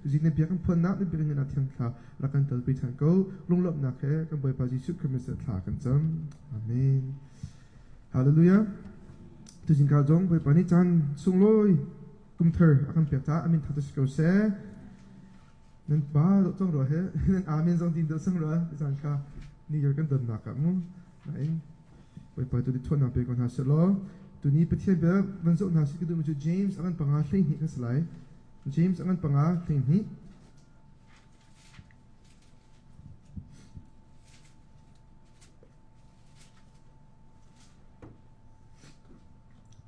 Tuzi ne biak kan phun nak ne biak ngana thiang thla la kan tel pi than ko lunglop na khe kan boy pa Jesu Christ thla kan cham. Amen. Hallelujah. Tuzin ka jong boy pa ni chan sungloi kum thar akan piak ta amin thatus ko se nên ba trong rồi hết nên amen trong tin được xong rồi rằng cả ni giờ kan dan na ka mu này bởi bởi tôi đi thôn nào về còn hà sẽ lo tôi ní bết thiên bé vẫn dẫu nào sẽ cứ được James anh bằng á linh hị cái slide James anh bằng á linh hị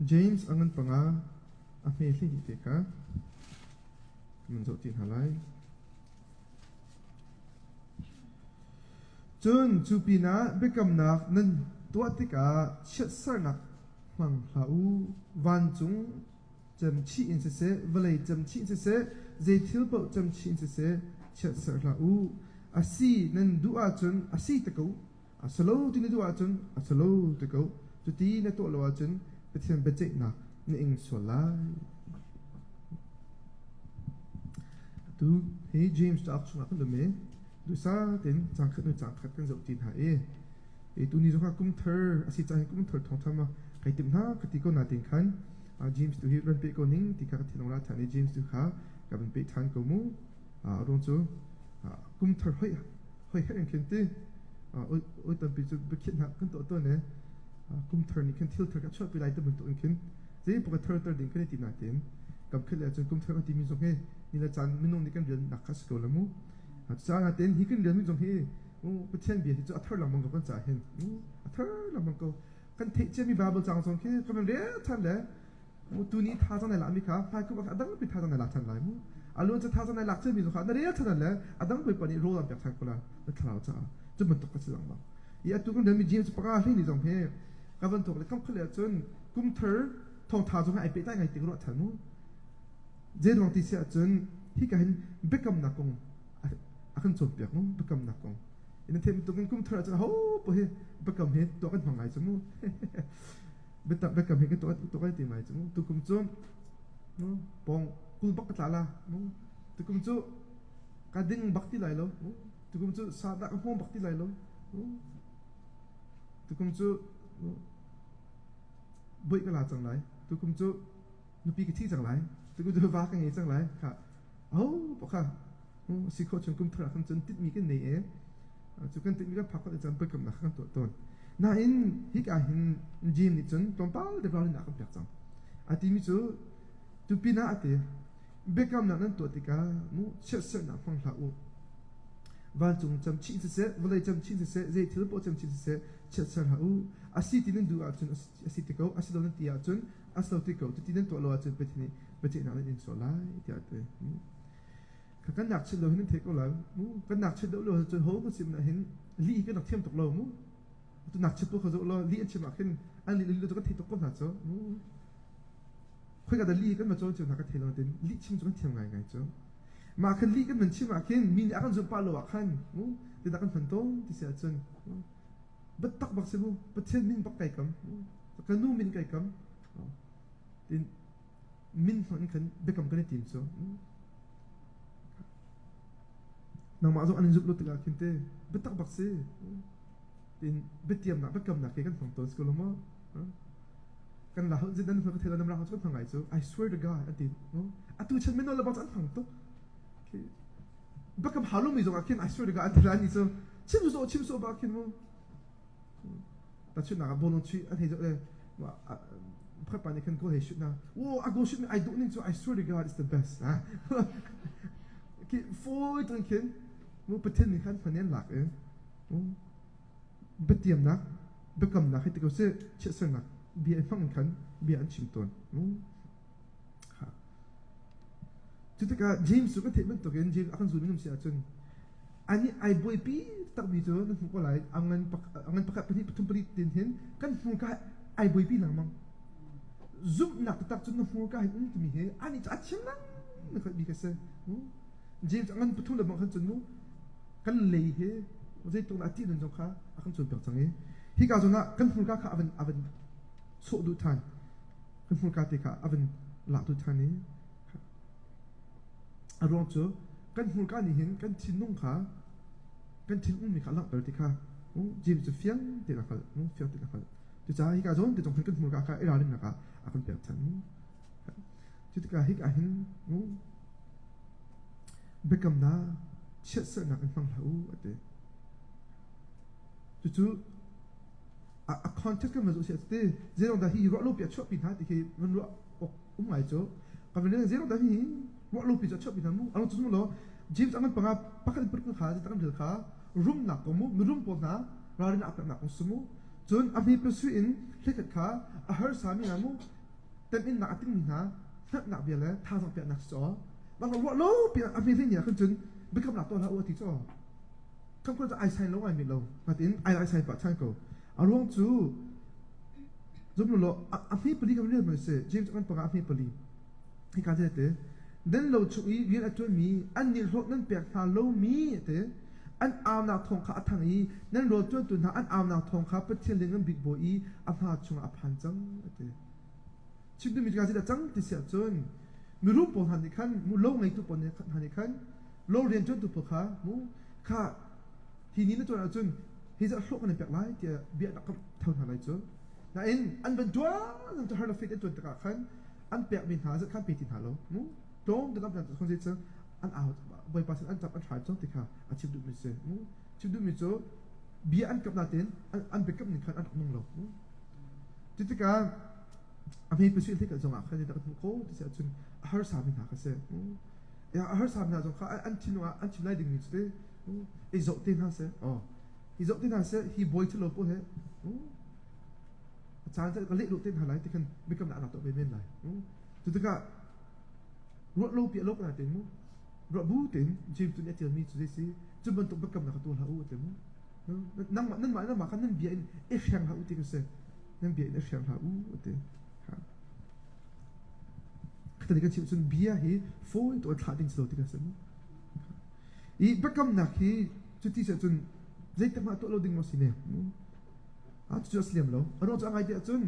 James anh bằng á mê linh hị thế cả mình dẫu tin hà lại chun chu pina bekam nak nan tua tika chet sar nak mang hlau van chung cham chi in se valai cham chi se ze thil po cham chi se chet sar hlau asi nan dua chun asi tako asalo tin dua chun asalo tako chu ti na to lo chun pethian bechek na ni ing solai tu hey James ta chung ak me du sa tin chang khat kan zau tin ha e tu ni zo ka kum thar asi chai kum thar thong thama kai tim na khati ko na tin khan James tu hi ran pe ko ning ti ka thilong ra thani James tu kha ka ban pe than ko mu ron chu kum thar hoi hen ken ti oi tan pi chu be khin ha kan to ne kum thar ni kan thil thar ka chot pi lai ta bun to kin ze po ka thar ding kan ti na tin kam khel ya chu kum thar ti mi zo he ni la chan minung ni kan ren nakas ko la mu cha na ten hi kan ren mi jong he pathian bi chu athar lam ko kan cha hen athar lam ko kan the che mi bible chang song ke kan re than le tu ni tha jang la mi kha pa ku ba adang pi tha jang la than lai mu alu cha tha jang la che mi zo kha na re than le adang pi pa ni ro lam pyak than ko la na thla cha chu man to ka chi lang ba ya tu kan ren mi james pa ga ni jong he ka ban to le kam khale chun kum thar thong tha jong ai pe ta ngai ti ro than mu je dong ti sia chun hi ka hin bekam na kong akan chon pyak mu bekam na kong in them to kan kum thar cha ho po he bekam he to kan mangai chu mu bekam he ke to kan ti mai chu tu kum chu no pong kul bak ta la mu tu kum chu ka ding bak ti lai lo tu kum chu sa da ka hom bak ti lai lo tu kum chu boi ka la chang lai tu kum chu nu pi ki thi chang lai tu kum chu va ka nge chang lai kha po kha si ko chun kum thar kan chun tit mi ke nei e chu kan tit mi ka phak ka chan bekam na kan to ton na in hi ka hin jim ni chun tom pal de bal na kan pyak chang ati mi chu tu pina ate bekam na nan to tika mu che se na phang la u van chung cham chi se volai cham chi se ze thil po cham chi se che se la u asi ti nen du a chun asi ti ko asi do nan ti a chun aso ti ko tu ti nen to lo a chun pe ti ni pe ti na in so lai ti a te kan nak chilo hin te ko la mu kan nak chilo lo chun ho ko sim na hin li ka nak thiam tok lo mu tu nak chilo ko zo lo li an chima hin an li lo to ka thi tok ko na cho mu khoi ka da li kan ma cho chu na ka thelo den li chim chu kan thiam ngai ngai cho ma kan li kan man chima hin min akan zo pa lo khan mu de da kan phan tong ti sia chun bat tak bak se mu pathen min bak kai kam ka nu min kai kam tin min hon kan bekam kan tim so nang ma zo an zup lo tla kinte betak bak se tin betiam na bekam na ke kan thong to skolo mo kan la ho zidan fa thela nam ra ho chu thangai chu I swear to god atin atu chan men lo ba chan thang to ke bekam halu mi zo ka kin I swear to god atin ni so chim so ba kin mo ta chu na ga bolon chi an he zo le wa prepare ni kan go he shoot na I go shoot I don't need to I swear to god it's the best ke foi trinken mo patin ni kan fanen lak betiam na bekam na khiti ko se che sang na bi an phang kan bi an chim ton ha tu ta ka James su ka the men to gen James akan zu minum sia chun ani ai boy pi tak bi zo na ko lai angan pakat pani patum pari tin hen kan fu ka ai boy pi nang mang zum nak tak chun na fu ka hin ti mi he ani cha chim na na ka bi ka se James angan patum la bang kan chun mu kan lei he zai tu na ti den jong kha akan chun pyak chang e hi ka zo na kan fu ka kha avan so du tan kan fu ka te kha avan la du tan ni arong chu kan hul ka ni hin kan thin nung kha kan thin mi kha lak per ti kha jim chu fiang te na khal fiang te na khal tu cha hi ka zon te tong kan hul ka ira lim na ka akan pe chan chu ti ka hi ka hin bekam na chet sa na kan mang lau ate chu a context kan mazu siat te zero da hi ro lo pia chop pin ha ti ke man ro ngai cho ka ven zero da hi ro lo pia chop pin ha mu alo chu lo James angan panga pakal per ka kha ta kan dhil kha room na ko mu room po na rarin ap na ko sumu chun ami pesu in thlekat kha a har sami na mu tem in na ating ni na na biale tha sang pia na so ba ro lo pia ami thing ya kan chun become na to la o ti cho kan ko ai sai lo ai mi lo ma tin ai sai pa chang ko along chu zum lo ami pali ka ne ma se James angan panga ami pali hi ka je te then lo chui viên ở chỗ mi anh nhìn hốt nên bẹt thà lâu mi thế anh ao nào thong khá thằng ý nên rồi cho tụi nó anh ao nào thong khá bất thiên lên big boy ý áp hà chung áp hàn trắng thế chim tôi mình cái gì là trắng thì sẽ chôn mi rúp bọn hàn thì khăn mu lâu ngày tụi bọn hàn thì khăn lâu riêng cho tụi bọn khá mu khá thì ní nó cho là chôn thì giờ hốt cái này bẹt lái thì bẹt đã cầm thâu thằng này chôn là anh bên chúa anh cho hai là fit chôn tất cả khăn anh bẹt mình hà rất khăn bị thìn hà lâu mu Don't the government consider an out by person an tap an try to tika a chip du mi se chip du mi cho bi an kap na ten an backup ni khan an nong lo titika a me pesu tika zong a khan da ko ti se chun har sa mi na ka se ya har sa mi na zong kha an chinu an chilai ding mi ste e zo ten ha se he zo ten ha se he boy to lo po he chan se ka le lo ten ha lai ti khan backup na to be men lai titika rốt lâu bịa lốc là tiền mu rốt bú tiền chim tụi nhát tiền mi tụi gì chim bên tụi bắt cầm là cái tuần hậu tiền mu năng mà khăn năng bịa ít hàng hậu tiền cái gì năng bịa ít hàng hậu tiền cái này cái chim tụi bịa hi phôi tụi thà tiền sầu tiền cái gì mu ý bắt cầm là khi tụi tí sẽ tụi dây tấm mà tụi lâu đinh mà xin nè tụi just liam lâu ở đó tụi anh ai tụi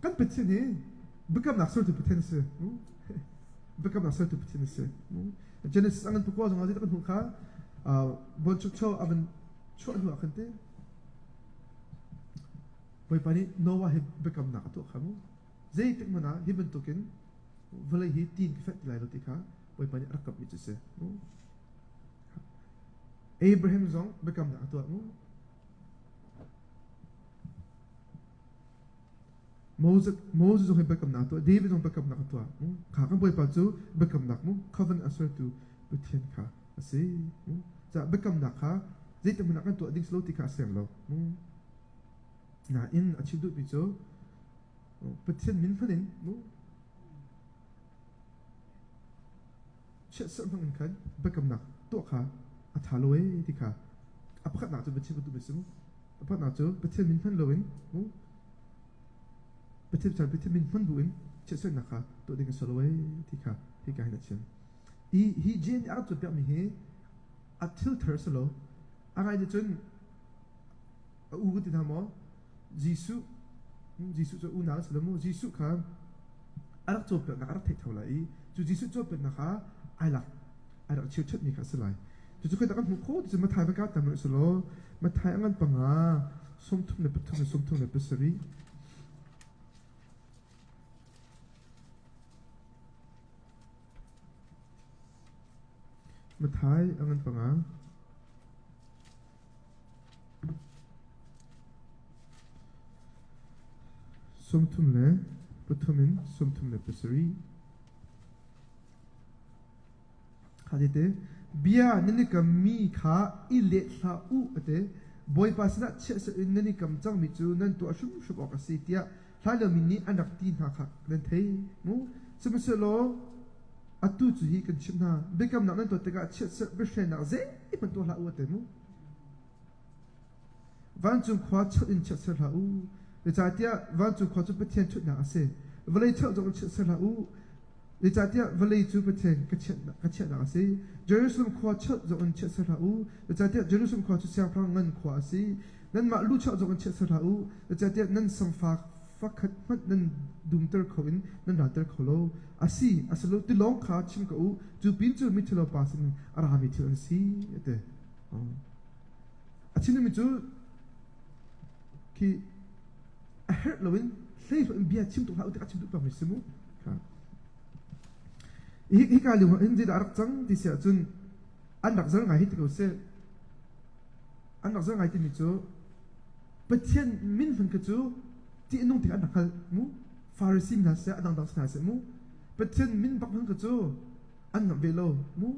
căn bịch thế này bắt cầm là sort of potential become a certain potential Genesis angan pukwa zong azit kan hukha bon chuk cho aban chua hu akhante boy pani Noah he become na to khamu zai tik mana hi ben token vale hi tin fet lai lo tikha boy pani rakap mi chese Abraham zong become na to mu Moses zong become na to David zong become na to kha kan boy pa chu become na mu covenant assert to bethen kha ase za become na kha zai tik mana kan to ding slow tikha sem lo na in achieve do bi chu bethen min phanin mu chet sam hang kan become na to kha athalo e tikha apakhat na chu bethen du besu apakhat na chu bethen min phan loin mu bethen min phan buin chet sam na kha to ding solo e tikha hi ka hina chen hi jin out to mi he a tilter solo angai de chun u gu ti na mo Jisu cho u na solo mo Jisu kha arak chop na arak thek thola I chu Jisu chop na kha ai la arak chiu chet ni kha salai chu khoi ta kan kho chu ma thai ba ka tam solo ma thai angan panga som thum ne pathum som thum ne pasari ma thai angan panga som thum le pathumin som thum le pasari khadite bia nani kam mi kha I le tha u ate boy pasna che se nani kam chang mi chu nan to ashum shup ok asitia thalo min ni anak tin ha kha len thei mu semse lo atu chu hi kan chimna bekam na nan to tega che se be shen na ze I pan to la u ate mu van chung khwa chut in che se la u le cha tia van chung khwa chu pathian chut na ase vale chau jong che se la u le cha tia vale chu pathian ka che na ase Jerusalem khwa chut jong che se la u le cha tia Jerusalem khwa chu siang phang ngan khwa ase nan ma lu chau jong che se la u le cha tia nan sam fa fakhat man nan dumter khowin nan rater kholo asalo ti long kha chim ko chu pin chu mi thilo pasin ara mi thil si ate achinu mi chu ki a hurt lowin hlei in bia chim tu ha utak chim tu pa mi simu ka hi ka lu in ji dar chang ti sia chun an dak zang ngai hi ko se an dak zang ngai ti mi chu pathian min hun ka chu ti nung ti an dak mu pharisee na se adang dang sa se mu pathian min bak hun ka chu an ngam velo mu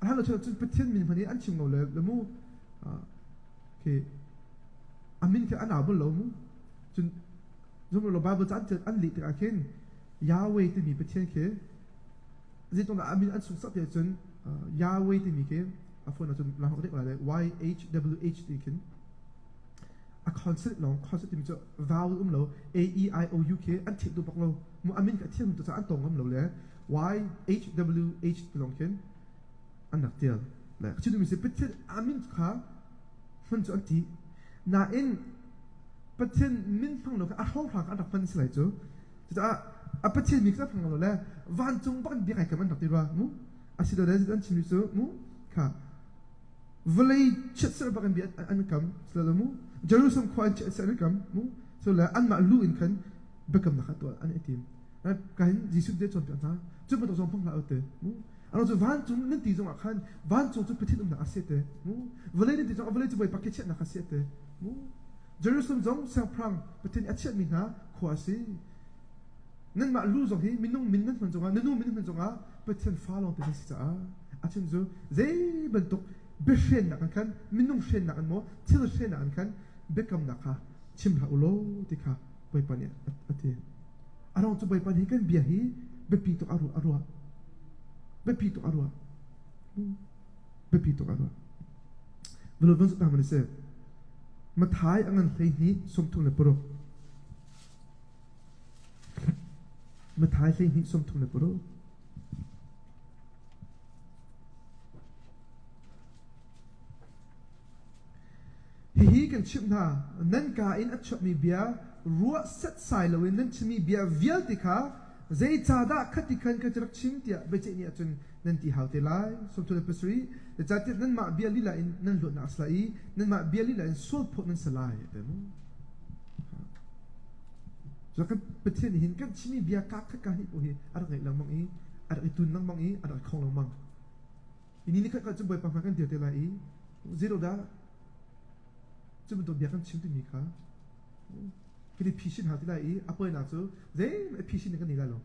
an lo chun pathian min phani an chim ngo le mu ke amin ke an abul lo mu chun zum lo bible chan an li ta khen yahweh ti mi pathian ke zai tong amin an sung sap ya chun yahweh ti mi ke afon na chun la ho de la YHWH ti khen a concept long concept ti mi cho vowel lo AEIOU ke an thik du bak lo mu amin ka thiam tu cha an tong lo le YHWH ti long khen an nak tial la chu mi se pathian amin kha hun cho an ti na in pathian min phang lo ka a hong phang an dak pan slai chu cha a pathian mi ka phang lo le van chung bak bi kai ka man dak ti ra mu asido da an chimi chu mu ka vlei chet ser bak an bi an kam sla mu Jerusalem kwan chet ser kam mu so la an ma lu in kan bekam na khatwa an etim kan jisu de chon ta chu pa to song phang la ote mu ano chu van chung nin ti jong a khan van chung chu pathian na asete mu vlei ni ti jong vlei chu boy paket chet na khasete mu Jerusalem jong sang prang pathian achet mi na khwasi nan ma lu zong hi minung min nan jonga nanu min nan jonga pathian falong te si cha a chen zo zai ban tok be shen na kan minung shen na kan mo thil shen na kan bekam na kha chim ha ulo ti kha boy pan ya ate arong chu boy pan hi kan bia hi be pi to arwa be pi to arwa be pi to arwa velo vans ta man se ma thai angan hlei ni som thung le poro ma thai hlei ni som thung le poro hi kan chim na nan ka in a chop mi bia ruwa set sai lo in nan chimi bia vial ti kha zai cha da khati khan ka chrak chim tia be che ni achun nan ti haute lai som thung le pasri the chat nan ma bia lila in nan lo na aslai nan ma bia lila in sol phot nan salai te mu so kan pathian hin kan chimi bia ka ka ni po hi ar ngai lang mang i ar itun nang mang i ar khong lang mang ini ni ka chu boy pa kan ti te lai zero da chu to bia kan chim ti mi kha ki pishin ha ti lai apoi na chu zai pishin kan ni la lo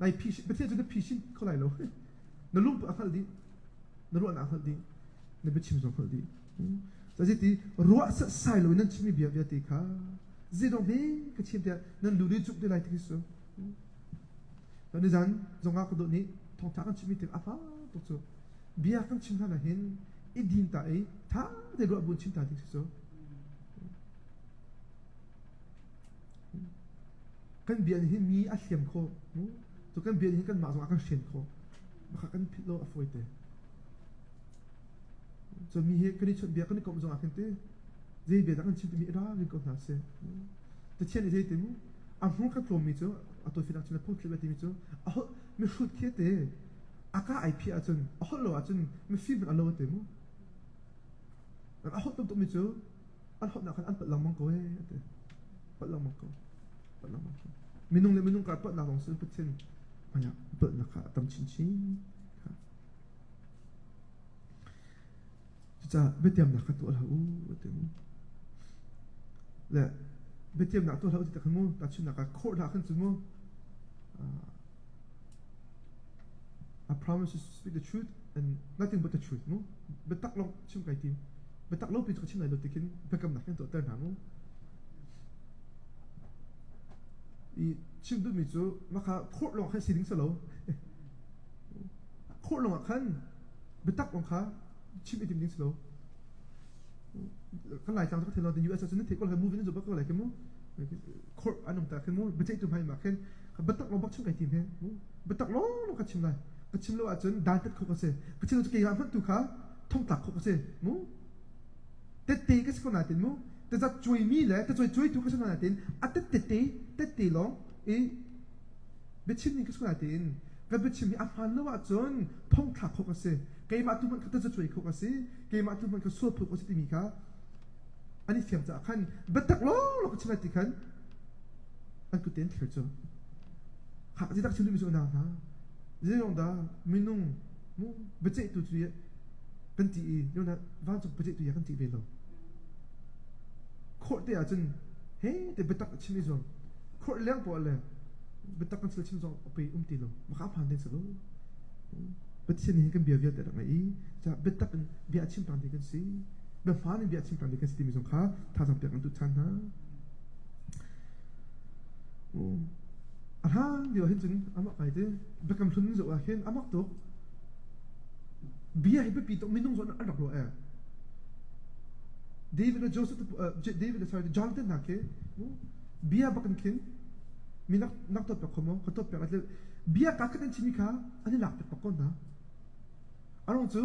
lai pishin pathian chu pishin ko lai lo na lu a khal di na ru na khal di na be chim zo khal di sa ji ti ruwa sa sai lo nan chimi bia bia ti kha zero be ka chim dia nan lu ri chuk de lai ti so na ni zan zonga ko do ni thong ta kan chimi ti a fa to so bia kan chim na hin i din ta e tha de ro bun chim ta ti so kan bian hin mi a hliam kho to kan bian hin kan ma zonga kan shen kho ma kan philo a foite so mi he kan chot bia kan ko zonga kan te zai bia kan chim ti mi ra ni ko na se te chen zai te mu a hon ka klom mi cho a to fina chuna put le ti mi cho a ho mi shut ke te aka ip a chun a ho lo a chun mi fi ban a lo te mu a ho to mi cho an ho na kan an pat lam mang ko e te pat lam mang ko pat lam mang ko minung le minung ka pat na long su pathian aya pat na ka tam chin chin cha betiam na ka to la u te mu le betiam na to la u te ka mu ta chin na ka khor da kan chu mu I promise to speak the truth and nothing but the truth mu betak long chim kai tim betak lo pi to chim lai lo tikin bekam na kan to ta na mu i chim du mi chu ma kha khor long khan siling salo khor long khan betak long kha chim itim ding salo kan lai chang ka thelo the US chun te ko la movie ni zo ba ko la ke mu khor anum ta khan mu betai tu mai ma khan betak long bak chim kai tim he mu betak long ka chim lai ka chim lo a chun dan tat ko ka se ka chim lo ke ga phat tu kha thong tak ko ka se mu te te ka ko na tin mu แต่จะช่วยมีแหละแต่ช่วยทุกคนนั่นเองอัตเตะลงเบชิมนี่ก็สุดท้ายก็เบชิมนี่อาหารแล้วว่าจนท่องขับเขาก็เสียเกมมาทุกมันก็จะช่วยเขาก็เสียเกมมาทุกมันก็สู้ผูกก็จะมีค่ะอันนี้เสียงจากขันเบ็ดตักล้อเราก็ชิมติขันอันกูเต้นเขียวจ้ะหากที่ตักชิมดูมีส่วนนั้นนะเรื่องนั้นไม่นุ่งนู้เบ็ดเจ็ดตัวจุยกันตีเรื่องนั้นวันจบเบ็ดเจ็ดตัวกันตีเบลล์โคตรเดียจนเฮ้แต่เบ็ดตักชิมไม่ส่วนโคตรเลี้ยงปวดเลยเบ็ดตักกันชิมส่วนเอาไปตีลงมาข้ามผ่านเดินสโลเบ็ดชิมนี่กันเบียร์เบียร์แต่ละไงจะเบ็ดตักกันเบียร์ชิมผ่านเดินกันสิเบ็ดฟ้านี่เบียร์ชิมผ่านเดินกันสิมีส่วนข้าถ้าทำเปียกกันตุชันนะอันนั้นเดี๋ยวเห็นจริงอามักไปเด้เบ็ดกำทุนจะว่าเห็นอามักตัวเบียร์ให้ไปปีตัวไม่นุ่งส่วนอันดับตัวเดวิดและโจเซฟเดวิดและจอห์นสันนักเก็เบียร์บักกันคินมีนักตัวเปียกขโมยเขาตัวเปียกอะไรเบียร์กักกันชิมิกาอันนี้หลักเป็นปกตินะอันนั้นจู่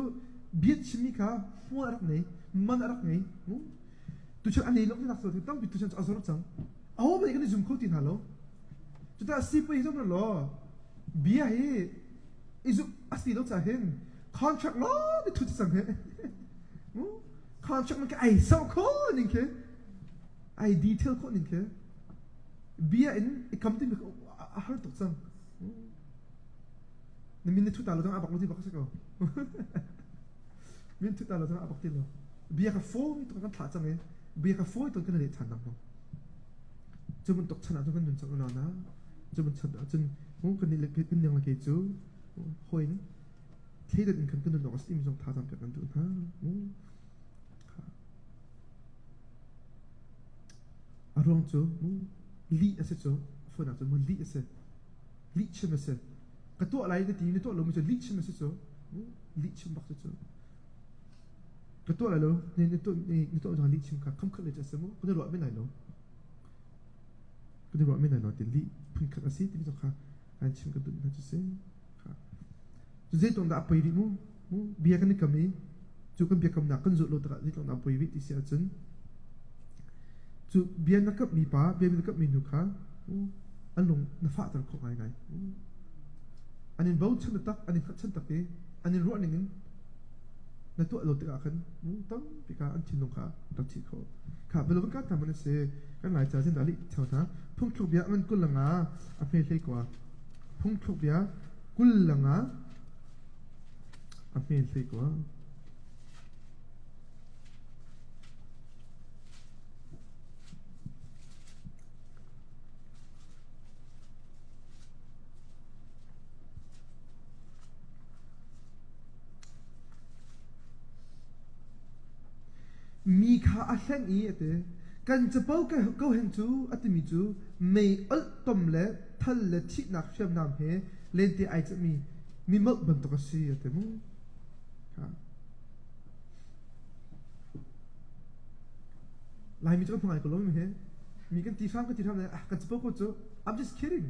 เบียร์ชิมิกาหัวรักไหนมันรักไหนตุชันอันนี้ลูกที่นักตัวที่ต้องบิดตุชันจะเอาสรุปจังเอาไปกันในจุ่มเขาตีนฮัลโหลจุดที่สิบปีจำนวนล้อเบียร์เฮ้ไอ้จุ่มอาศัยลูกจะเห็นคอนแทรคล้อที่ทุกที่สั่งเฮ้คอนแทรคมันก็ไอ้สาวคนนึงแค่ไอ้ดีเทลคนนึงแค่เบียร์ไอ้คำที่มันอาหารตกจังนี่มินทุตาเราต้องอาบักเราที่บักสักเอามินทุตาเราต้องอาบักที่เราเบียร์กับโฟมีตัวกันถาจังเลยเบียร์กับโฟตัวกันเลยทันน้ำเราจนมันตกชนะจนกันหนุนจังเรานะจนมันชนะจนกันนี่เล็กกันยังละเกจูหอยนี่เที่ยงกันกันหนุนดอกสติมีจงท่าทำกันดูนะอารมณ์จูลีเอสจูฝนอาจจะมันลีเอสลีชิมเอสกระตัวอะไรก็ตีนี่ตัวเราไม่จะลีชิมเอสจูลีชิมบักจูกระตัวอะไรเราเนี่ยตัวจะลีชิมค่ะคำขึ้นเลยจะเสมอก็ได้รอดไม่ไหนเราก็ได้รอดไม่ไหนเราแต่ลีพึ่งขัดอาศัยที่มีตัวค่ะการชิมกันดูนะจุดเส้นค่ะจุดเส้นตรงนั้นไปดิมูเบียร์กันนี่กำนี้จุกันเบียร์กำหนักกันจุดเราตระที่ตรงนั้นไปวิธีเสียจนจุเบียร์นักกับมีป้าเบียร์นักกับมีนุค่ะอันลงนับฟ้าตระของไงอันนี้บ่าวฉันตักอันนี้ขัดฉันตักเออันนี้รู้อันนี้ในตัวเราติดกันต้องพิการอันชินลงค่ะตัดที่เขาค่ะเวลาเป็นการทำมันเสียกันหลายจ่าเส้นดาลิเท่านั้นพุ่งทุกเบียร์มันกุลลังอ่ะอภัยเลยกว่าพุ่งทุกเบียร์กุลลังอ่ะอภัยเลยกว่ามีข้าอันเช่นนี้เตะกันจะเป้าแก่เขาเห็นจูอัตมิจูไม่อัลตอมเล่ทัลเล่ที่นักเชื่อมนำเหเล่นที่ไอจะมีมักบันตกสีเตะมั้งค่ะลายมีจุดพงไอก็ล้มเหมีกันตีซ้ำเลยกันจะเป้าก็จู I'm just kidding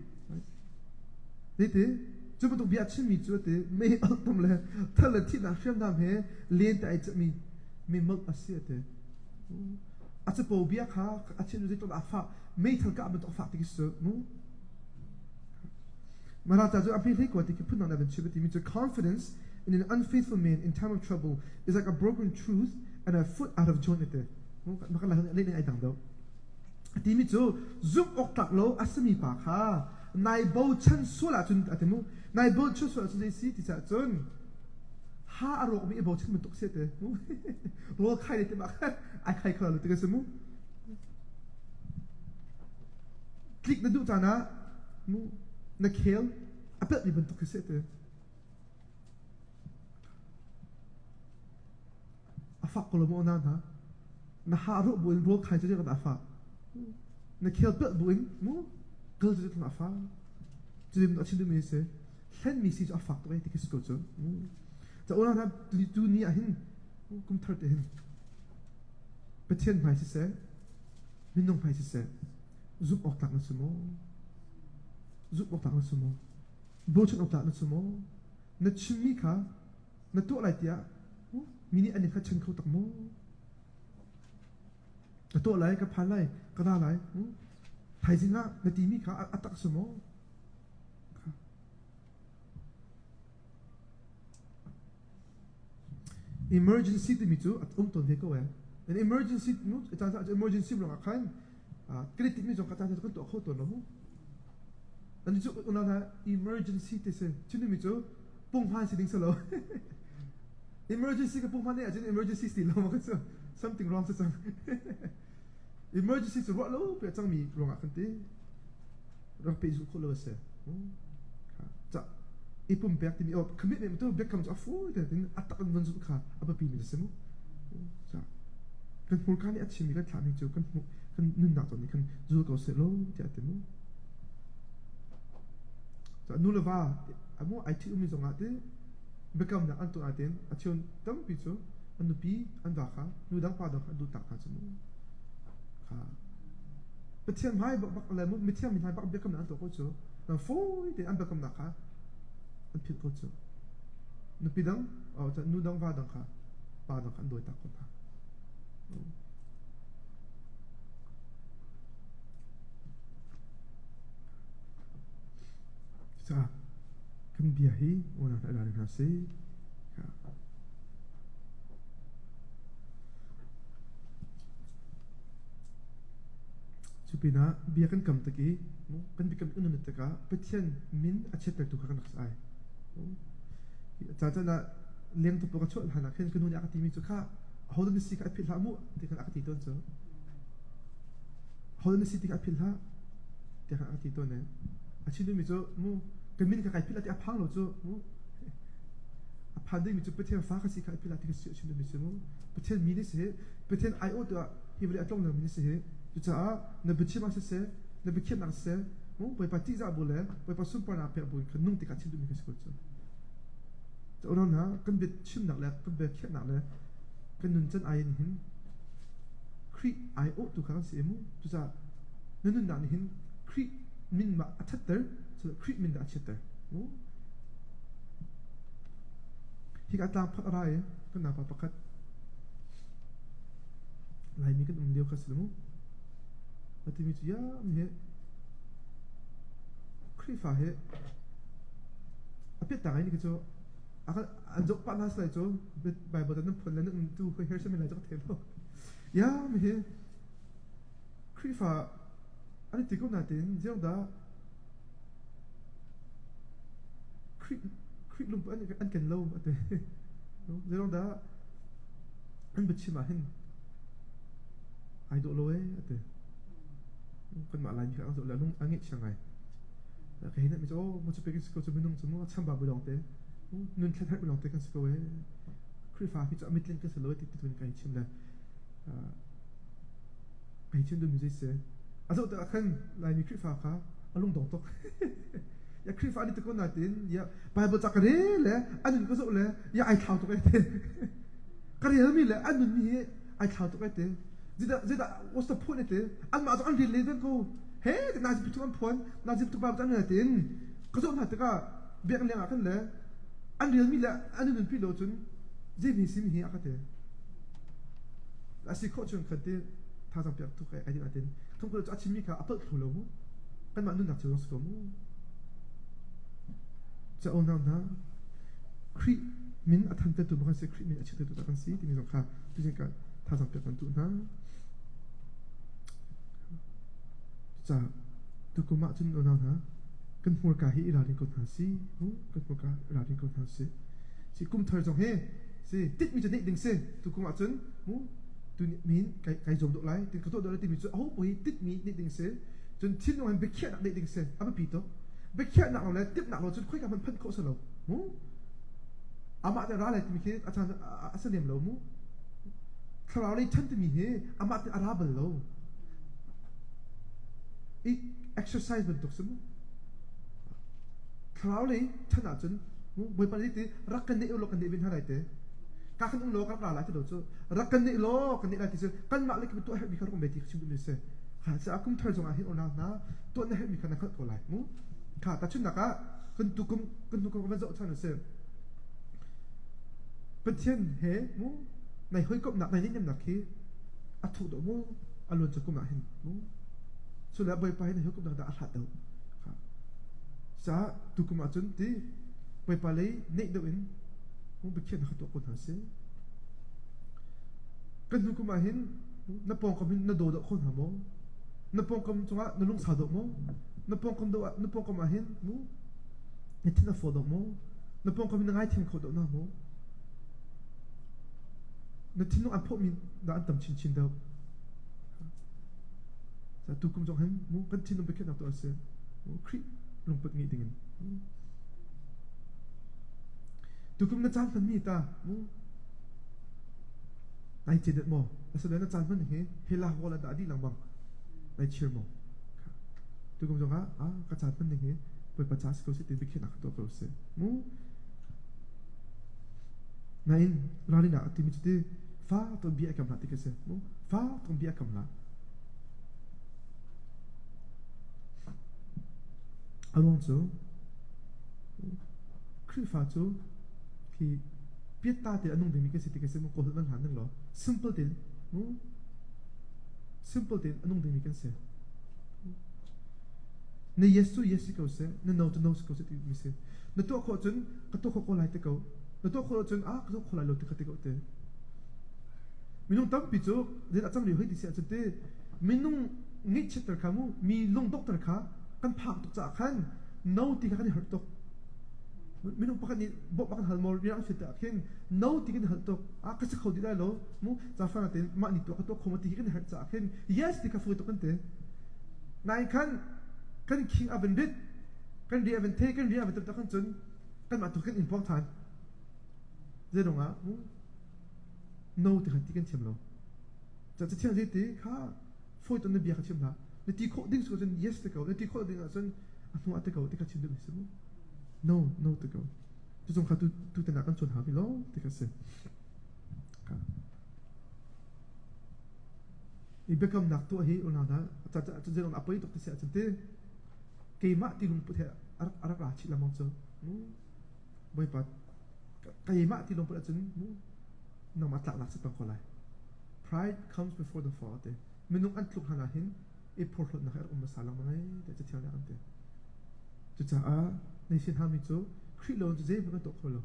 เตะจุดมันต้องบีอัดชิมีจูเตะไม่อัลตอมเล่ทัลเล่ที่นักเชื่อมนำเหเล่นที่ไอจะมีมักอาศัยเตะอาจจะปูเบียค่ะอาจจะรู้สึกตัวอาฟ้าไม่ทันกับมันตัวฟ้าที่สุดมั้งมาเราจะจะอภิเษกว่าที่พูดนั่นเป็นชีวิตที่มี confidence in an unfaithful man in time of trouble is like a broken truth and a foot out of joint เตะมันก็เลยเล่นในไอ้ต่างเดียวที่มีจู่ซุกออกตักโลอาศัยมีปากค่ะนายโบชันสุราจุนอาจจะมั้งนายโบชันสุราจุนสิที่จะจุนฮาอารมณ์มีเบาชิมมันตกเสียเตะรู้ใครเลยที่มาไอ้ใครเขาเลยที่กันสมุคลิกนั่นดูจานะนักเขียนอัปเดตมันตกเสียเตะอาฟักก็รู้มั้งนั่นฮะนักฮาอารมณ์บุญรู้ใครจะเรียกกันอาฟักนักเขียนเปิดบุญมั้งก็จะเรียกกันอาฟักจะเรียกมันชิมดูมีเสียเช่นมีสิ่งอาฟักตัวเองที่คิดก็จะจะโอ้นะดูนี่อ่ะหินกุมทอดหินเป็นเทียนไผ่สิเสมินนงไผ่สิเสซุปออกตักนั่นสมอซุปออกตักนั่นสมอโบชันออกตักนั่นสมอนัดชิมมีค่ะนัดตัวอะไรเตี้ยมินี่อันนี้ข้าชันเขาตักโม ตัวไรกับพันไรก็ได้ไรไทยสิงะในทีมีขาอัตตักสมอ emergency ที่มีจูอัตตัวเด็กก็เว้ย an emergency นู้นอาจารย์ emergency ลงอาคารกระดิ่งมีจงกระจายตัวตัวเข้าตัวน้องอันนี้จูอุณาท่า emergency ที่เสียชิ้นนี้มีจูปุ่งพันสิ่งสโล emergency กับปุ่งพันเนี่ยอาจจะ emergency สิเรามันก็จะ something wrong สัก emergency จะรอดแล้วเพื่อจังมีลงอาคารที่เราไปสู่คนละเสียจะอีปุ่มแบกที่มีcommitment ตัวแบกคำจะฟูแต่ถึงอัตตันวันสุดขาอับปีมีเสมอจ้ะกันพูดกันนี่อาจจะมีกันถามอีกจูกันนึ่งหนักตอนนี้กันจูก็เสร็จแล้วจะเต็มจ้ะนู่นเลยว่ามั่วไอที่มีสองอันที่แบกคำหนักอันตัวอันเด่นอาจจะตั้งปีจูอันนู้นปีอันว่าค่ะนู่นดังป่าดังอันดูตักกันเสมอค่ะเมื่อเช้าไม่บักอะไรมั่วเมื่อเช้ามีใครบักแบกคำหนักอันตัวก็จูนั่นฟูแต่อันแบกคำหนักค่ะอันผิดก็จูนู่นปีดังจะนู่นดังว่าดังค่ะป่าดังอันโดยตักคนค่ะจ้ะkan biahi orang tak ada nasi supina biarkan kam taki kan bikam unun taka petian min achet tu kan sai cha na leng tu ka chol hana khen kanu akati mi chu kha hodon si ka phil ha mu te kan akati ton cho hodon si ti ka phil ha te kan akati ton ne achilu mi chu muกันมินกับใครพิลาที่อพังหรอจูอพันได้มีจุดประเทศฟ้าkasiใครพิลาที่ก็เสียชินมีเสมอประเทศมีนี่เสียประเทศไอโอตัวฮิบริอัตลงเนี่ยมีนี่เสียจุดจ้าในประเทศมาเสียในประเทศนักเสียไปปฏิจักรบุญเลยไปผสมปนอาเปียบุญขนุ่งติกัดชินมีกันสิกุจูแต่เรานะกันเบ็ดชิมหนักเลยกันเบ็ดแค่หนักเลยกันนุ่นจันไอนี่หินครีไอโอตัวกันเสียมุจุดจ้านุ่นหนักนี่หินครีมินมาอัตเตอร์ครีมมินดาชิตเตอร์ที่การตามพัดอะไรก็น่าประคัดลายมีกันเดียวกันสิลูกแต่ที่มีจุยามีเหครีฟ้าเหอภิตาไอ้นี่ก็จะอันจบปัญหาอะไรจะไปบอกแต่นั้นผลแล้วนั่นดูเคยเห็นใช่ไหมอะไรจะเทปยามีเหครีฟ้าอันนี้ที่ก็น่าเต้นเจ้าด้าคลิปลงไปอันกันโลมาเตะเรื่องด้าอันบัดชิมาเห็นไอโดโลเอเตะกันมาอะไรมีการส่งแล้วลุงอันนี้ช่างไงแต่เห็นนั่นมิโจ้มันจะเป็นสกอตจะไม่นุ่งสมมติว่าช่างบาบุลองเตะนุ่นแค่บุลองเตะกันสกอเอคลิปฟ้าพิจารณามิดเล่นกันสโลติดตัวกันชิมเลยไปชิมดูมิวสิกเซ่อาจจะแต่ขั้นลายมีคลิปฟ้าค่ะอารมณ์ดองตกอย่าคริฟอันนี้ตะโกนหน้าตีนอย่าไปบนจักรเร่เลยอันนี้ก็สุดเลยอย่าไอเท้าตัวเต้กระเรียนมีเลยอันนี้ไอเท้าตัวเต้จิตา what's the point เต้อันมาจากอันเรียนเลยกูเฮ้แต่น่าจะพิจารณาผลน่าจะพิจารณาแบบนั้นเต้ก็สุดท้ายแต่ก็เบียงเลี้ยงกันเลยอันเรียนมีเลยอันนี้พี่โลจนเจ็บมีสิ่งเหี้ยกันเต้แล้วสิ่งข้อจนกันเต้ท่าทางเปียกทุกไอเดียเต้คำพูดจะชิมิกาอัปเปิลถูกแล้วมั้งกันมาหนุนหนักเจอสกอมั้งจะเอาหน้าครีมินอัฐันเตตุบังคับครีมินอัจฉริยะตุตักันสีที่มีสองข้าที่จะการท่าทางเปียกกันตุนะจะตุกุมาจุนเอาหน้ากันหัวกาฮิราดินกดหาสีกันหัวการาดินกดหาสีสิกุมเธอจงเฮสิติดมีจะเด็กดึงเซตุกุมาจุนตุนมินไก่จมดอกไล่ติดกระโดดดอกไล่ติดมีจุนโอ้โหติดมีเด็กดึงเซจนทิ้งลงไปเขียนเด็กดึงเซเอาไปปีโตเบคแค่หนักเลยติบหนักเราจนคุยกันมันพันโคสโลมูอามาแต่ร้านอะไรที่มีแค่อาจารย์อาเซียนเรามูคราวนี้ฉันจะมีเฮอามาแต่อาราบเราอีก exercise มันตกสมูคราวนี้ฉันอาจจะมูบริบทที่รักกันนี่โลกันนี่เป็นเท่าไรเต้การขันอุ้งโลกันอะไรที่เราจะรักกันนี่โลกันนี่อะไรที่จะกันมาเลยคือตัวให้มีการร่วมเบทีชิมดูมิเซ่หาจะอาคุ้มเธอจงอาเห็นโอนานะตัวนี้ให้มีการนักขัดอะไรมูค่ะแต่ชุดนักอ่ะกันตุกุมมันจะเอาชนะเสียเป็นเช่นเฮ้มูในห้อยกบหนักในนี้ยังหนักขี้อัดถูกดอกมู อารมณ์จะกุมเห็นสุดแล้วไปในเขากุมดังอัดเดาจ้าตุกุมาจนที่ไปเลยเนตเดินไปเขียนหาตัวคนหาเสียกันตุกุมาเห็นนับปองคำนับโดดคนหาโมนับปองคำจังหวะนับลงสาดโมนับปองคำโดดนับปองคำมาเห็นเนตินับฟอดโมนับปองคำนับไงทิ้งเขาโดดน้าโมนับทิ้งน้องอันพอมีด่านต่ำชินเดาจ้าตุกุมจังเห็นกันทิ้งน้องไปเขียนหาตัวเสียคริลงปงี้ดิ่งตุกุมนัจานพันมีตานายเจเด็ดมอแสดงนัจานพันเฮลาหัวละดาดีหลังบังนายเชื่อมอตุกุมจังฮะกระจานพันไปประจักษ์เขาสิติบิเขนักตัวเขาเสียนายลาลินาติมิจุดฟ้าตัวเบียกำลังติกเสียฟ้าตัวเบียกำลังอารมณ์จูคริฟ้าจูที่เปียตาเตอนุ่งเดมิกสิติกสิมุโคหมันหันนึงหรอ simple เดsimple เดอนุ่งเดมิกเสียในเยซูเขาเสียในโน้ตเขาเสียมิเสียในตัวเขาจนก็ตัวเขาไล่เตเขาในตัวเขาจนก็ตัวเขาไล่โลติกเตเขาเตมินุ่งตั้งปิจูเดี๋ยวอาจารย์เรียกให้ดิเสียจนเตมินุ่งนิชเตอร์ขามูมีลงด็อกเตอร์ขากันพักตุกจากขันน้าที่กันหัดตกไม่ต้องพักนี่บอกพักหันมอร์ยังฟิตอ่ะเข่งน้าที่กันหัดตกก็จะเข้าดีได้หรอมูจะฟังอะไรมาหนีตัวก็ตัวคอมที่กันหัดจากเข่ง yes ที่กันฟื้นตัวกันเตะนายขันคิงอเวนดิดกันเรียเวนเทกันเรียเวนตัวกันจนกันมาตัวกันอินพอร์ตันเรื่องอ่ะมูน้าที่หัดที่กันเชื่อมเราจะเชื่อมที่ข้าฟื้นตัวในเบียร์กันเชื่อมละในที่ข้อดิ้งส่วน yes ที่เขาในที่ข้อดิ้งส่วนอันนู้นที่เขาที่เขาเชื่อมด้วยสิมูno ที่เขาจุดสำคัญตัวแต่หนักกันส่วนหาไปแล้วที่เขาเสียอีเบคำหนักตัวเฮียอุณานะจะเจอเราไปตกที่เสียจนเตะเกมะที่ลงพุทธะอารักราชิลามองเจอไม่ปัดเกมะที่ลงพุทธะจนน้องมาตักหลักสิบปังคนไร pride comes before the fall เตะไม่นุ่งอันทุกขนาดเห็นอีพอร์ตนะครับมาสาลังมาไงแต่จะเที่ยวเนี่ยอันเตะจุดจ้าในเส้นทางมิจูคริสโลนจะเจ็บมันตกคนละ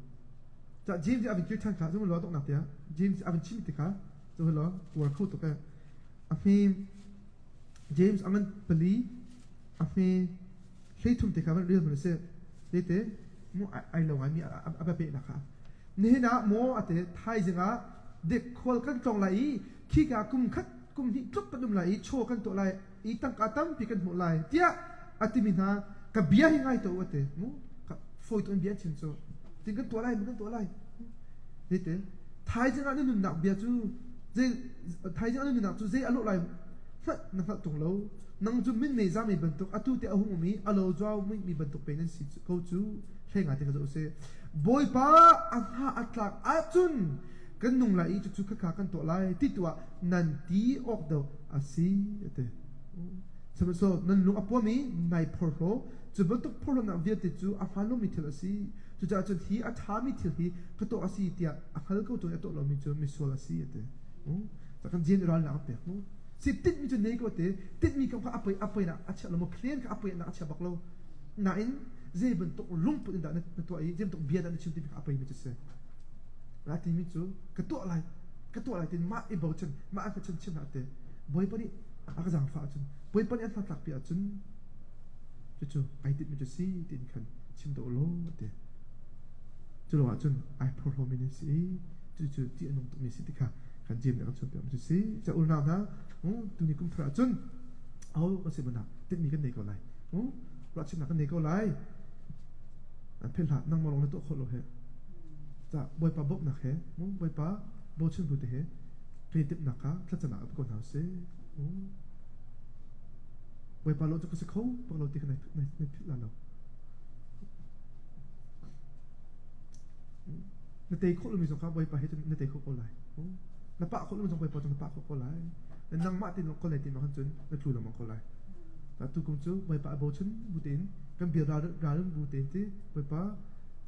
จากเจมส์จะเอาเป็นคิวทันขาจะมันล้อตกหนักเดียเจมส์เอาเป็นชิมิติขาจะมันล้อตัวเข้าตกกันอันนี้เจมส์อันนั้นเปลี่ยอันนี้ใช้ทุ่มติขามันเรื่องมันเสียเด็ดมั่วไอ้เราไงมีอับเบะนะคะนี่นะมั่วอันเดไทยจังอ่ะเด็กคนกันตรงไหนขี้กากุมคัดกุมที่ทุกกันตรงไหนโชว์กันตัวไหนอีตั้งกาตั้มปีกันหมดไหนเดียอัติมินากับเบียร์ยังไงตัวเตะมูกับฝอยตัวเบียร์ชินโซถึงกันตัวไรมันกันตัวไรเด็ดไทยจังอันนี้หนักเบียร์จูเจไทยจังอันนี้หนักจูเจอารมณ์ไรฟัดนั่งตรงเรานั่งจูมินไม่จำไม่บรรทุกอัตุเตะหุ่นมีอารมณ์จ้าไม่มีบรรทุกเป็นนั่นสิเขาจูใช่ไงที่เขาจะเสียบอยป้าอันหาอัตลักอัจุนกันนุ่งไรจูข้ากันตัวไรที่ตัวนันตีออกเดาอาศัยเตะสมัยนั้นนั่นลุงอภัวมีในพอร์โลจะบรรทุกพอร์โลนักวิทย์จูอาฟันลุมิทิลสีจูจะจนที่อาทามิทิลฮีก็ตัวอาศัยที่อาฟันก็ตัวตัวเรามีจูมิสโซลาสีเตะแต่กันเจนรัลนักเตะสิติดมีจูเนก็เตะติดมีคำว่าอภัยนะอาจจะเรามาเพลียนกับอภัยนะอาจจะบอกเรานั่นเจบรรทุกลุงปุ่นด่านในตัวไอ้เจบรรทุกเบียร์ด่านในชุดที่อภัยมีจูเซ่แล้วที่มีจูก็ตัวอะไรที่มาอีบอกฉันมาอันฉันชิมหาเตะบ่อยปนิอาก็จังฟ้าจนบ่อยปนิอันฟังหลักเปียจนจู่ไอติดมีจูซีติดขันชิมตัวโลเตะจู่ว่าจนไอพอร์โลมินิซีจู่ที่อันนั้นตัวมีสิทธิ์ค่ะขันจิมเนี่ยก็ชอบเปียจูซีจะอุณานะตัวนี้กุ้งทราจนเอาก็เสียมันนะติดมีกันเนกอะไรรัชนากันเนกอะไรเพลหานั่งมองลงในตัวคนโลเหจะบ่อยปะบบนักเหบ่อยปะบ่ชนบุตรเหเพลติดนักค่ะถ้าจะหนักก็หนาวเสียบ่อยปะเราจะก็จะเข้าพวกเราตีกันในพิลาเราในเตะโคเรามีสงครามบ่อยปะให้จนในเตะโคก็ไหลในปะโคเรามีสงครามบ่อยปะจนในปะโคก็ไหลในนั่งมาตินก็ไหลตินมาขันจนในทุนเรามันก็ไหลแต่ทุกคนจู่บ่อยปะบ่ชนบุตรกันเบียร์ราเรื่องบุตรที่บ่อยปะ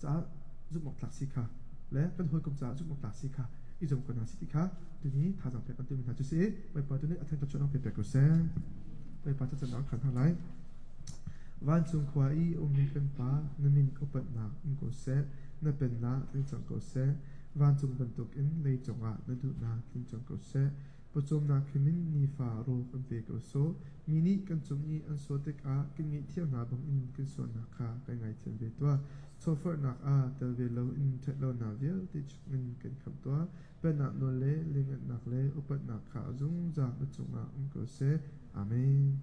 จะจุดหมอกหลักสิค่ะและกันหอยกลมจ่าจุดหมอกหลักสิค่ะ izom ko na sitika tuni thajang pe kan tu min ha chu se pai pa tu ne athen ta chona pe pe ko se pai pa ta chan ang khan halai van chung khwa I omni kan pa namin opat na ko se na pen na ring chang ko se van chung ban tok in lei chonga na du na king chang ko se pochom na khimin ni fa ro kan pe ko so mini kan chum ni an so tek a kin ngi thiam na bang in kin so na kha kai ngai chen be to sofer nak a tel ve lo in thet lo na vel ti min kan kham to pen na no le ling nak le upat na kha zung za na chunga ko se amen